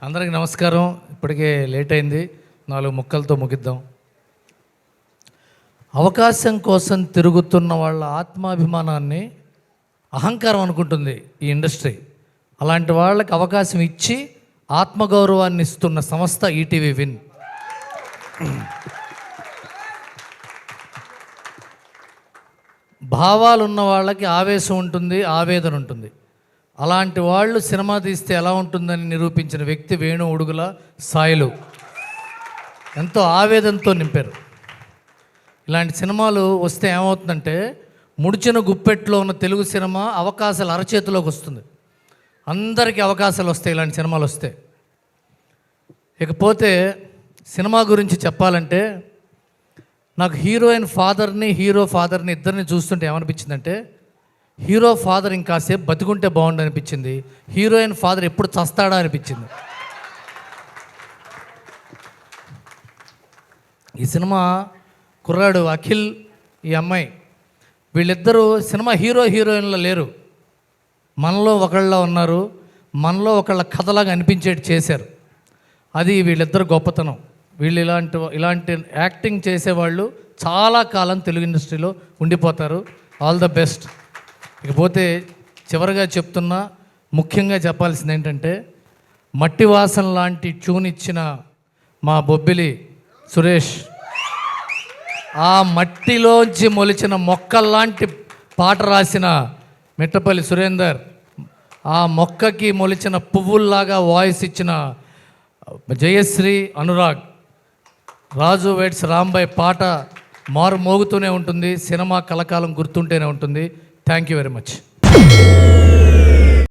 అందరికి నమస్కారం. ఇప్పటికే లేట్ అయింది, 4 ముక్కలతో ముగిద్దాం. అవకాశం కోసం తిరుగుతున్న వాళ్ళ ఆత్మాభిమానాన్ని అహంకారం అనుకుంటుంది ఈ ఇండస్ట్రీ. అలాంటి వాళ్ళకి అవకాశం ఇచ్చి ఆత్మగౌరవాన్ని ఇస్తున్న సంస్థ ఈటీవీ విన్. భావాలు ఉన్న వాళ్ళకి ఆవేశం ఉంటుంది, ఆవేదన ఉంటుంది. అలాంటి వాళ్ళు సినిమా తీస్తే ఎలా ఉంటుందని నిరూపించిన వ్యక్తి వేణు ఉడుగుల సాయిలు. ఎంతో ఆవేదనతో నింపారు. ఇలాంటి సినిమాలు వస్తే ఏమవుతుందంటే, ముడిచిన గుప్పెట్లో ఉన్న తెలుగు సినిమా అవకాశాలు అరచేతిలోకి వస్తుంది. అందరికీ అవకాశాలు వస్తాయి ఇలాంటి సినిమాలు వస్తే. ఇకపోతే సినిమా గురించి చెప్పాలంటే, నాకు హీరోయిన్ ఫాదర్ని, హీరో ఫాదర్ని ఇద్దరిని చూస్తుంటే ఏమనిపించిందంటే, హీరో ఫాదర్ ఇంకాసేపు బతికుంటే బాగుండు అనిపించింది. హీరోయిన్ ఫాదర్ ఎప్పుడు చస్తాడా అనిపించింది. ఈ సినిమా కుర్రాడు అఖిల్, ఈ అమ్మాయి, వీళ్ళిద్దరూ సినిమా హీరో హీరోయిన్లో లేరు, మనలో ఒకళ్ళ ఉన్నారు. మనలో ఒకళ్ళ కథలాగా అనిపించేటి చేశారు. అది వీళ్ళిద్దరు గొప్పతనం. వీళ్ళు ఇలాంటి యాక్టింగ్ చేసేవాళ్ళు చాలా కాలం తెలుగు ఇండస్ట్రీలో ఉండిపోతారు. All the best. ఇకపోతే చివరిగా చెప్తున్నా, ముఖ్యంగా చెప్పాల్సింది ఏంటంటే, మట్టి వాసన లాంటి ట్యూన్ ఇచ్చిన మా బొబ్బిలి సురేష్, ఆ మట్టిలోంచి మొలిచిన మొక్కల్లాంటి పాట రాసిన మిట్టపల్లి సురేందర్, ఆ మొక్కకి మొలిచిన పువ్వుల్లాగా వాయిస్ ఇచ్చిన జయశ్రీ అనురాగ్, రాజు వెడ్స్ రాంబాయ్ పాట మారు మోగుతూనే ఉంటుంది. సినిమా కలకాలం గుర్తుంటేనే ఉంటుంది. Thank you very much.